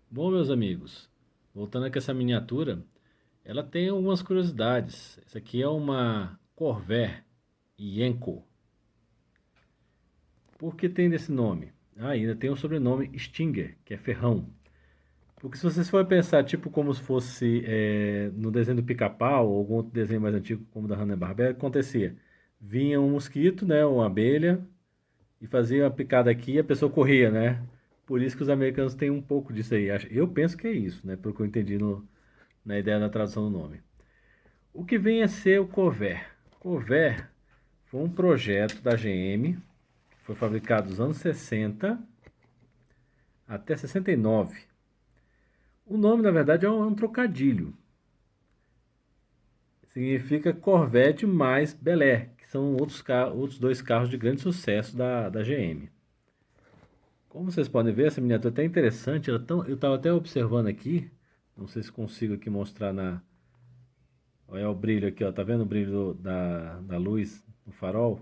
Bom, meus amigos, voltando aqui a essa miniatura, ela tem algumas curiosidades. Essa aqui é uma Corvair Yenko. Por que tem desse nome? Ah, ainda tem o sobrenome Stinger, que é ferrão. Porque se vocês forem pensar, tipo como se fosse no desenho do Pica-Pau ou algum outro desenho mais antigo, como da Hanna-Barbera, o que acontecia? Vinha um mosquito, né, uma abelha, e fazia uma picada aqui e a pessoa corria, né? Por isso que os americanos têm um pouco disso aí. Eu penso que é isso, né? Pelo que eu entendi na ideia da tradução do nome. O que vem a ser o Corvair? Corvair foi um projeto da GM, que foi fabricado nos anos 60 até 69. O nome, na verdade, é um trocadilho. Significa Corvette mais Bel Air, que são outros dois carros de grande sucesso da GM. Como vocês podem ver, essa miniatura é até interessante. Eu estava até observando aqui. Não sei se consigo aqui mostrar na. Olha o brilho aqui, ó. Tá vendo o brilho da luz no farol?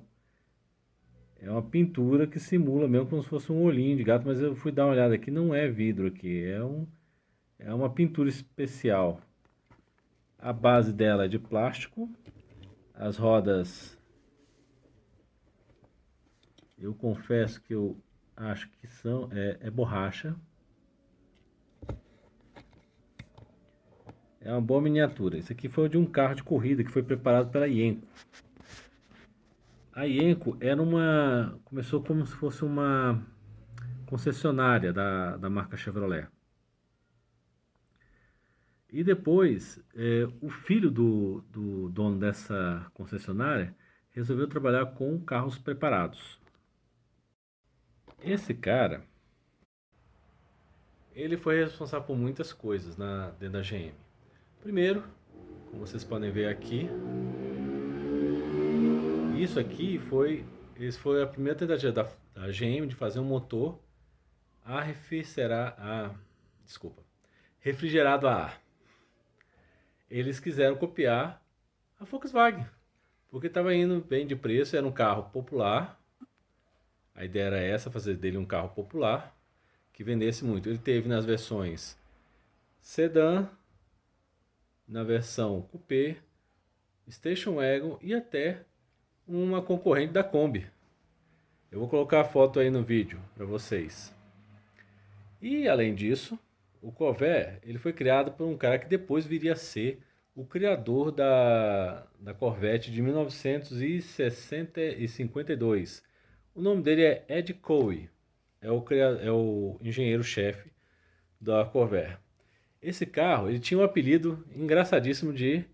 É uma pintura que simula mesmo como se fosse um olhinho de gato, mas eu fui dar uma olhada aqui, não é vidro aqui, é uma pintura especial. A base dela é de plástico, as rodas, eu confesso que eu acho que é borracha. É uma boa miniatura. Isso aqui foi de um carro de corrida que foi preparado pela Yenko. A Yenko começou como se fosse uma concessionária da marca Chevrolet. E depois, o filho do dono dessa concessionária resolveu trabalhar com carros preparados. Esse cara, ele foi responsável por muitas coisas dentro da GM. Primeiro, como vocês podem ver aqui, isso aqui isso foi a primeira tentativa da GM de fazer um motor desculpa, refrigerado a ar. Eles quiseram copiar a Volkswagen, porque estava indo bem de preço, era um carro popular. A ideia era essa, fazer dele um carro popular que vendesse muito. Ele teve nas versões sedã, na versão coupé, station wagon e até uma concorrente da Kombi. Eu vou colocar a foto aí no vídeo para vocês. E além disso, o Corvair ele foi criado por um cara que depois viria a ser o criador da Corvette de 1952. O nome dele é Ed Coe, é o engenheiro-chefe da Corvair. Esse carro ele tinha um apelido engraçadíssimo de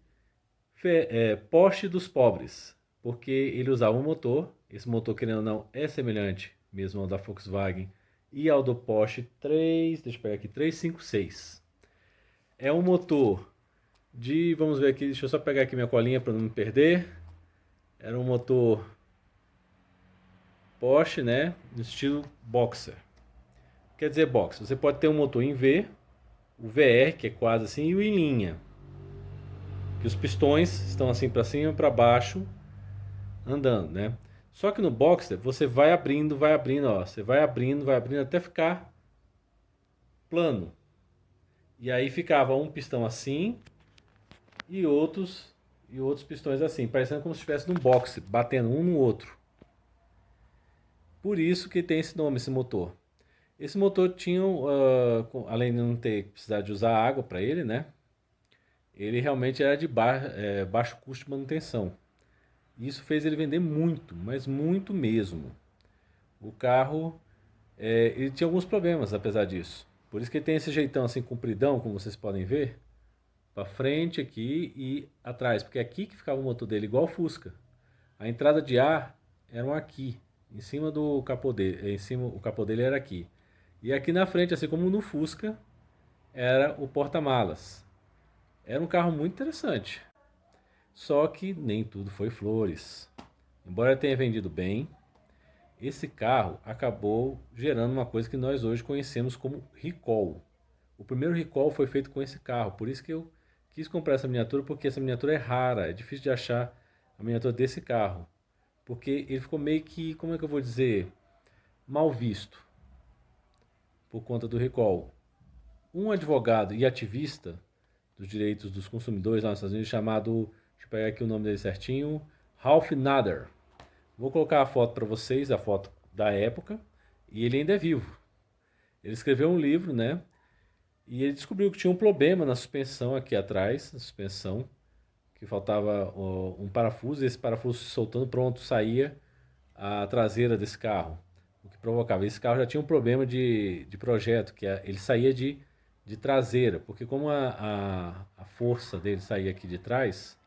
Porsche dos pobres, porque ele usava um motor, esse motor, querendo ou não, é semelhante mesmo ao da Volkswagen e ao do Porsche 3, deixa eu pegar aqui, 356. É um motor vamos ver aqui, deixa eu só pegar aqui minha colinha para não me perder. Era um motor Porsche, né, no estilo Boxer. Quer dizer Boxer, você pode ter um motor em V, o VR, que é quase assim, e o em linha, que os pistões estão assim para cima e para baixo, andando, né? Só que no Boxer você vai abrindo, ó, você vai abrindo até ficar plano. E aí ficava um pistão assim e outros pistões assim, parecendo como se estivesse num boxe, batendo um no outro. Por isso que tem esse nome, esse motor. Esse motor tinha, além de não ter precisado de usar água para ele, né? Ele realmente era de baixo custo de manutenção. Isso fez ele vender muito, mas muito mesmo. O carro, ele tinha alguns problemas apesar disso. Por isso que ele tem esse jeitão assim compridão, como vocês podem ver, para frente aqui e atrás, porque é aqui que ficava o motor dele, igual o Fusca. A entrada de ar era aqui, em cima do capô dele, o capô dele era aqui. E aqui na frente, assim como no Fusca, era o porta-malas. Era um carro muito interessante. Só que nem tudo foi flores. Embora tenha vendido bem, esse carro acabou gerando uma coisa que nós hoje conhecemos como recall. O primeiro recall foi feito com esse carro, por isso que eu quis comprar essa miniatura, porque essa miniatura é rara, é difícil de achar a miniatura desse carro. Porque ele ficou meio que, como é que eu vou dizer, mal visto por conta do recall. um advogado e ativista dos direitos dos consumidores lá nos Estados Unidos chamado, deixa eu pegar aqui o nome dele certinho, Ralph Nader. Vou colocar a foto para vocês, a foto da época, e ele ainda é vivo. Ele escreveu um livro, né? E ele descobriu que tinha um problema na suspensão aqui atrás, na suspensão, que faltava um parafuso, e esse parafuso se soltando, pronto, saía a traseira desse carro. O que provocava. Esse carro já tinha um problema de projeto, que ele saía de traseira, porque como a força dele saía aqui de trás,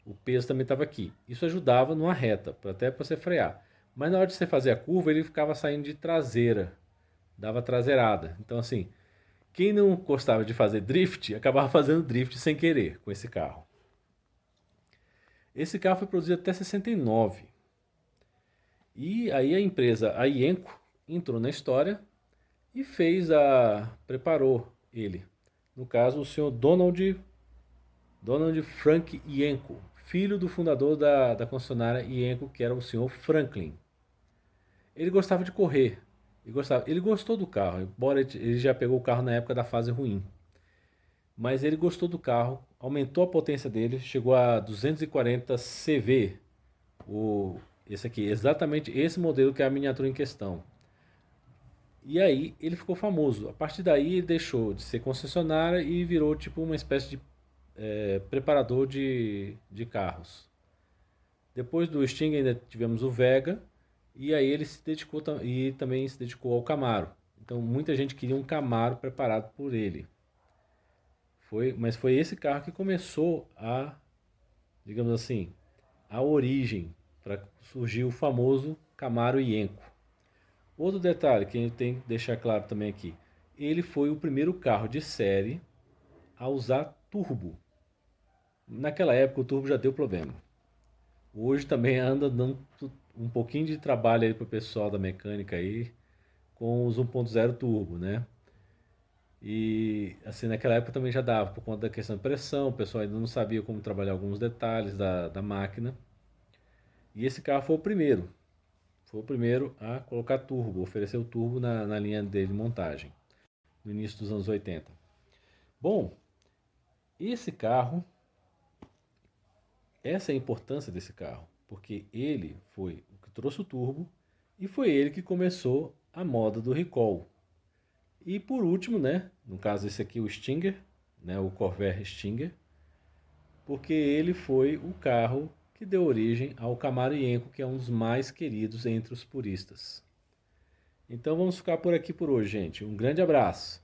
o peso também estava aqui. Isso ajudava numa reta, até para você frear. Mas na hora de você fazer a curva, ele ficava saindo de traseira, dava traseirada. Então, assim, quem não gostava de fazer drift, acabava fazendo drift sem querer com esse carro. Esse carro foi produzido até 69. E aí a empresa, a Ienco, entrou na história e preparou ele. No caso, o senhor Donald Frank Ienco, filho do fundador da concessionária Ienco, que era o senhor Franklin. Ele gostava de correr. Ele gostou do carro, embora ele já pegou o carro na época da fase ruim. Mas ele gostou do carro, aumentou a potência dele, chegou a 240 CV. Esse aqui, exatamente esse modelo que é a miniatura em questão. E aí ele ficou famoso. A partir daí ele deixou de ser concessionária e virou tipo uma espécie de preparador de carros. Depois do Sting ainda tivemos o Vega, e aí ele se dedicou e também se dedicou ao Camaro. Então muita gente queria um Camaro preparado por ele. Mas foi esse carro que começou digamos assim, a origem para surgir o famoso Camaro Ienco. Outro detalhe que a gente tem que deixar claro também aqui, ele foi o primeiro carro de série a usar turbo. Naquela época o turbo já deu problema. Hoje também anda dando um pouquinho de trabalho aí pro pessoal da mecânica aí com os 1.0 turbo, né? E assim, naquela época também já dava, por conta da questão de pressão, o pessoal ainda não sabia como trabalhar alguns detalhes da máquina. E esse carro foi o primeiro. Foi o primeiro a colocar turbo, oferecer o turbo na linha dele de montagem, no início dos anos 80. Bom, esse carro, essa é a importância desse carro, porque ele foi o que trouxe o turbo e foi ele que começou a moda do recall. E por último, né, no caso esse aqui o Stinger, né, o Corvair Stinger, porque ele foi o carro que deu origem ao Camaro Ienco, que é um dos mais queridos entre os puristas. Então vamos ficar por aqui por hoje, gente. Um grande abraço.